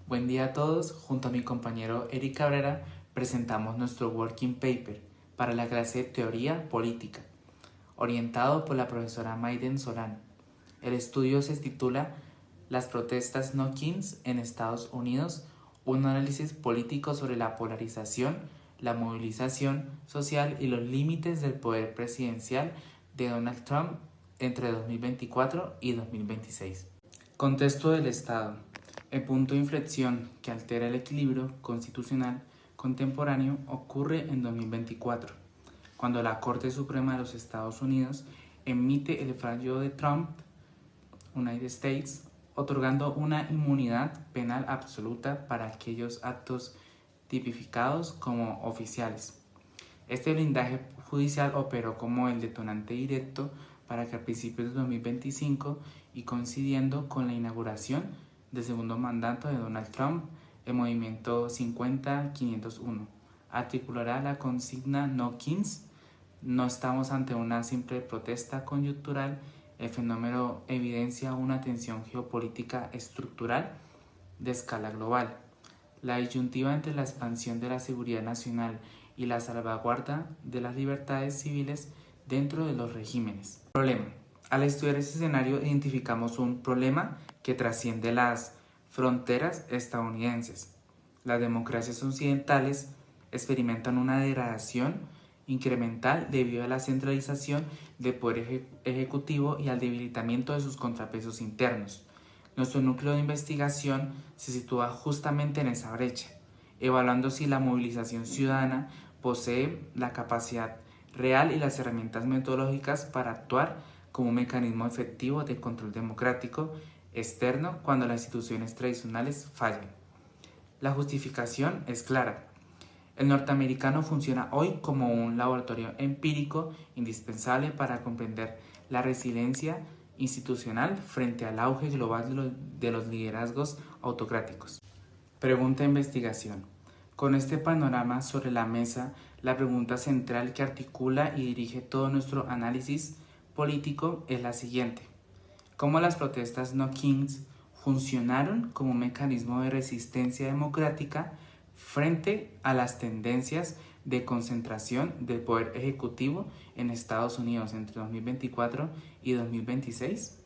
Buen día a todos. Junto a mi compañero Eric Cabrera presentamos nuestro working paper para la clase de Teoría Política, orientado por la profesora Maiden Solano. El estudio se titula Las protestas knock-ins en Estados Unidos, un análisis político sobre la polarización, la movilización social y los límites del poder presidencial de Donald Trump entre 2024 y 2026. Contexto del Estado. El punto de inflexión que altera el equilibrio constitucional contemporáneo ocurre en 2024, cuando la Corte Suprema de los Estados Unidos emite el fallo de Trump, United States, otorgando una inmunidad penal absoluta para aquellos actos tipificados como oficiales. Este blindaje judicial operó como el detonante directo para que a principios de 2025 y coincidiendo con la inauguración del segundo mandato de Donald Trump, el movimiento 50-501 articulará la consigna No Kings. No estamos ante una simple protesta coyuntural, el fenómeno evidencia una tensión geopolítica estructural de escala global. La disyuntiva entre la expansión de la seguridad nacional y la salvaguarda de las libertades civiles dentro de los regímenes. Problema. Al estudiar este escenario identificamos un problema que trasciende las fronteras estadounidenses. Las democracias occidentales experimentan una degradación incremental debido a la centralización del poder ejecutivo y al debilitamiento de sus contrapesos internos. Nuestro núcleo de investigación se sitúa justamente en esa brecha, evaluando si la movilización ciudadana posee la capacidad real y las herramientas metodológicas para actuar como un mecanismo efectivo de control democrático externo cuando las instituciones tradicionales fallan. La justificación es clara. El norteamericano funciona hoy como un laboratorio empírico indispensable para comprender la resiliencia institucional frente al auge global de los liderazgos autocráticos. Pregunta de investigación. Con este panorama sobre la mesa, la pregunta central que articula y dirige todo nuestro análisis político es la siguiente. ¿Cómo las protestas No Kings funcionaron como un mecanismo de resistencia democrática frente a las tendencias de concentración del poder ejecutivo en Estados Unidos entre 2024 y 2026?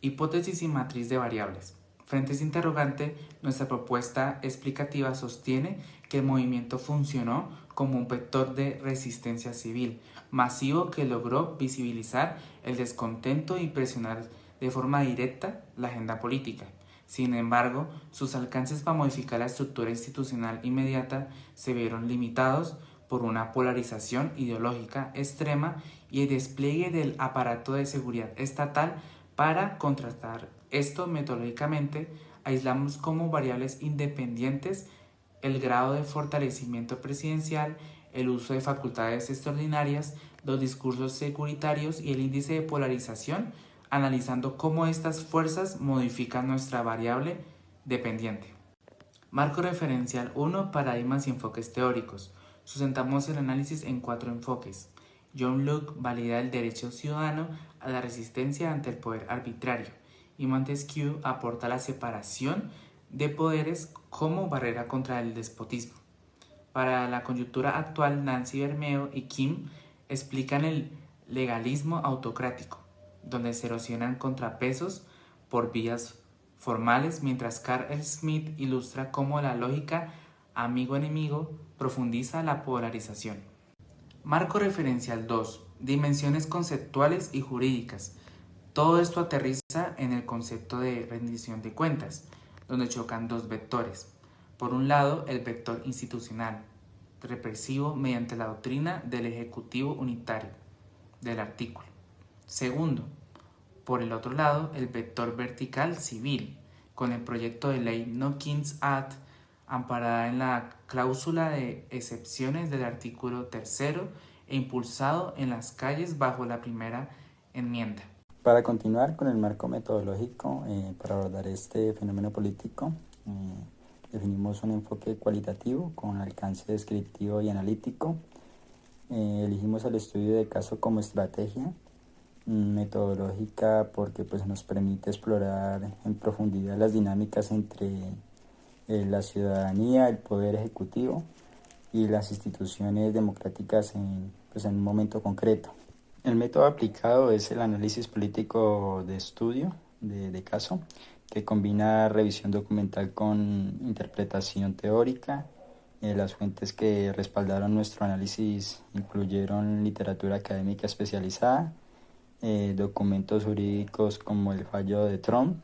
Hipótesis y matriz de variables. Frente a este interrogante, nuestra propuesta explicativa sostiene que el movimiento funcionó como un vector de resistencia civil masivo que logró visibilizar el descontento y presionar de forma directa la agenda política. Sin embargo, sus alcances para modificar la estructura institucional inmediata se vieron limitados por una polarización ideológica extrema y el despliegue del aparato de seguridad estatal. Para contrastar esto metodológicamente, aislamos como variables independientes el grado de fortalecimiento presidencial, el uso de facultades extraordinarias, los discursos securitarios y el índice de polarización, analizando cómo estas fuerzas modifican nuestra variable dependiente. Marco referencial 1. Paradigmas y enfoques teóricos. Sustentamos el análisis en 4 enfoques. John Locke valida el derecho ciudadano a la resistencia ante el poder arbitrario y Montesquieu aporta la separación de poderes como barrera contra el despotismo. Para la coyuntura actual, Nancy Bermeo y Kim explican el legalismo autocrático, donde se erosionan contrapesos por vías formales, mientras Carl Smith ilustra cómo la lógica amigo-enemigo profundiza la polarización. Marco referencial 2. Dimensiones conceptuales y jurídicas. Todo esto aterriza en el concepto de rendición de cuentas, donde chocan dos vectores. Por un lado, el vector institucional, represivo mediante la doctrina del Ejecutivo Unitario, del artículo. Segundo, por el otro lado, el vector vertical civil, con el proyecto de ley No Kings Act, amparada en la cláusula de excepciones del artículo 3 e impulsado en las calles bajo la primera enmienda. Para continuar con el marco metodológico para abordar este fenómeno político, definimos un enfoque cualitativo con alcance descriptivo y analítico. Elegimos el estudio de caso como estrategia metodológica porque nos permite explorar en profundidad las dinámicas entre la ciudadanía, el poder ejecutivo y las instituciones democráticas en un momento concreto. El método aplicado es el análisis político de estudio de caso, que combina revisión documental con interpretación teórica. Las fuentes que respaldaron nuestro análisis incluyeron literatura académica especializada, documentos jurídicos como el fallo de Trump,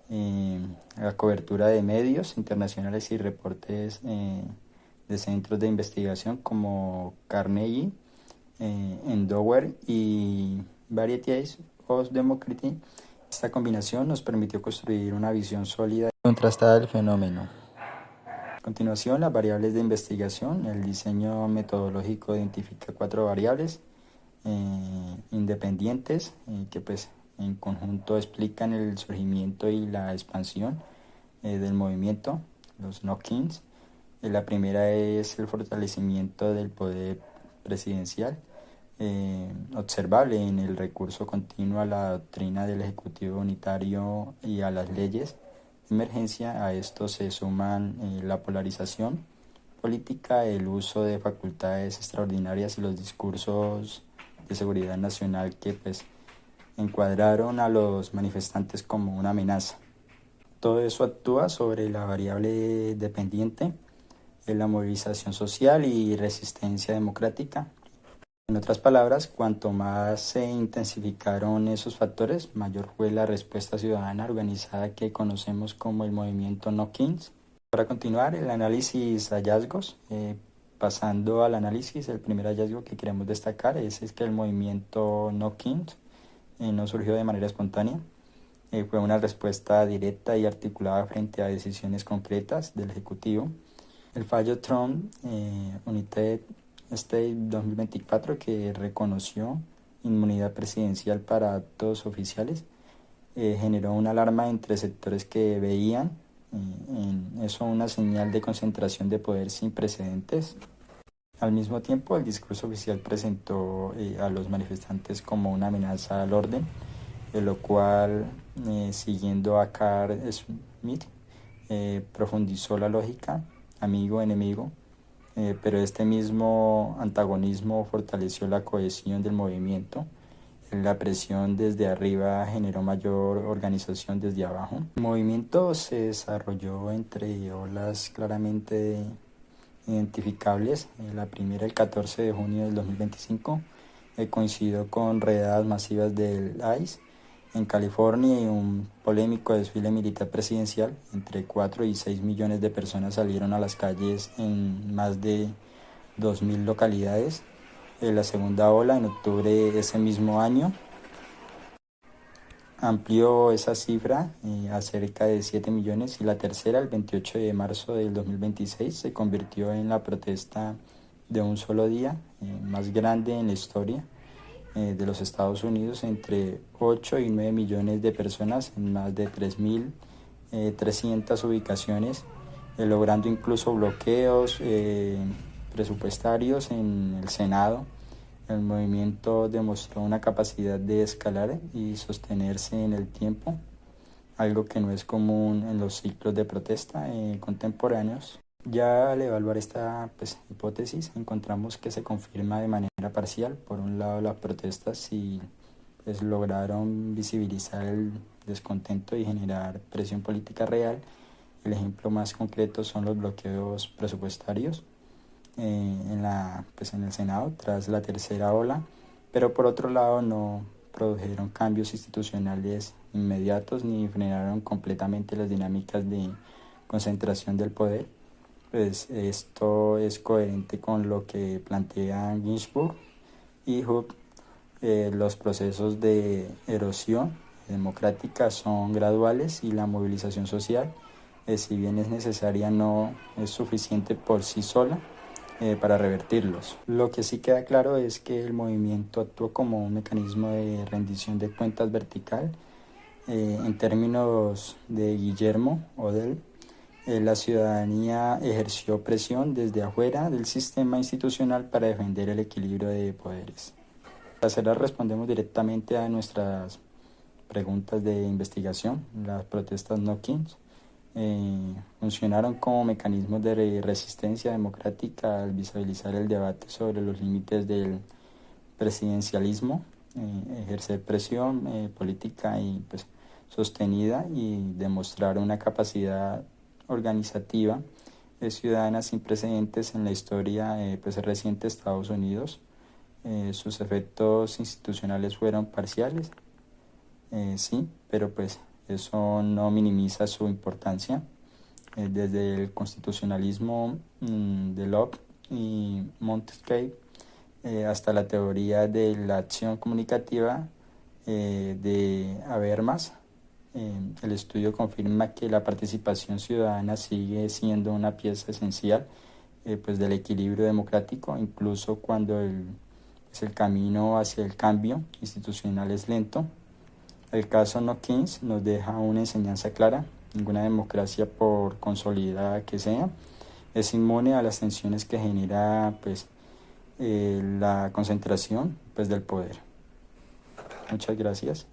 la cobertura de medios internacionales y reportes de centros de investigación como Carnegie, Endower y Variety of Democracy. Esta combinación nos permitió construir una visión sólida y contrastada del fenómeno. A continuación, las variables de investigación. El diseño metodológico identifica 4 variables independientes que en conjunto explican el surgimiento y la expansión del movimiento, los knock-ins. La primera es el fortalecimiento del poder presidencial, observable en el recurso continuo a la doctrina del Ejecutivo unitario y a las leyes de emergencia. A esto se suman la polarización política, el uso de facultades extraordinarias y los discursos de seguridad nacional que encuadraron a los manifestantes como una amenaza. Todo eso actúa sobre la variable dependiente de la movilización social y resistencia democrática. En otras palabras, cuanto más se intensificaron esos factores, mayor fue la respuesta ciudadana organizada que conocemos como el movimiento Knock-ins. Para continuar, el análisis hallazgos. Pasando al análisis, el primer hallazgo que queremos destacar es que el movimiento Knock-ins no surgió de manera espontánea. Fue una respuesta directa y articulada frente a decisiones concretas del Ejecutivo. El fallo Trump United States 2024, que reconoció inmunidad presidencial para actos oficiales, generó una alarma entre sectores que veían en eso una señal de concentración de poder sin precedentes. Al mismo tiempo, el discurso oficial presentó a los manifestantes como una amenaza al orden, lo cual, siguiendo a Carl Smith, profundizó la lógica amigo-enemigo, pero este mismo antagonismo fortaleció la cohesión del movimiento. La presión desde arriba generó mayor organización desde abajo. El movimiento se desarrolló entre olas claramente identificables. La primera, el 14 de junio del 2025, coincidió con redadas masivas del ICE en California y un polémico desfile militar presidencial. Entre 4 y 6 millones de personas salieron a las calles en más de 2.000 localidades. La segunda ola, en octubre de ese mismo año, amplió esa cifra a cerca de 7 millones, y la tercera, el 28 de marzo del 2026, se convirtió en la protesta de un solo día más grande en la historia de los Estados Unidos, entre 8 y 9 millones de personas en más de 3.300 ubicaciones, logrando incluso bloqueos presupuestarios en el Senado. El movimiento demostró una capacidad de escalar y sostenerse en el tiempo, algo que no es común en los ciclos de protesta contemporáneos. Ya al evaluar esta hipótesis, encontramos que se confirma de manera parcial. Por un lado, las protestas sí lograron visibilizar el descontento y generar presión política real. El ejemplo más concreto son los bloqueos presupuestarios en el Senado tras la tercera ola, pero por otro lado no produjeron cambios institucionales inmediatos ni frenaron completamente las dinámicas de concentración del poder. Esto es coherente con lo que plantean Ginsburg y Hood. Los procesos de erosión democrática son graduales y la movilización social, si bien es necesaria, no es suficiente por sí sola para revertirlos. Lo que sí queda claro es que el movimiento actuó como un mecanismo de rendición de cuentas vertical. En términos de Guillermo Odell, la ciudadanía ejerció presión desde afuera del sistema institucional para defender el equilibrio de poderes. Para cerrar, respondemos directamente a nuestras preguntas de investigación. Las protestas knock-ins funcionaron como mecanismos de resistencia democrática al visibilizar el debate sobre los límites del presidencialismo, ejercer presión política y pues sostenida y demostrar una capacidad organizativa ciudadana sin precedentes en la historia pues reciente de Estados Unidos. Sus efectos institucionales fueron parciales, sí, pero pues eso no minimiza su importancia. Desde el constitucionalismo de Locke y Montesquieu hasta la teoría de la acción comunicativa de Habermas, el estudio confirma que la participación ciudadana sigue siendo una pieza esencial pues del equilibrio democrático, incluso cuando el camino hacia el cambio institucional es lento. El caso Notkins nos deja una enseñanza clara: ninguna democracia, por consolidada que sea, es inmune a las tensiones que genera pues, la concentración pues, del poder. Muchas gracias.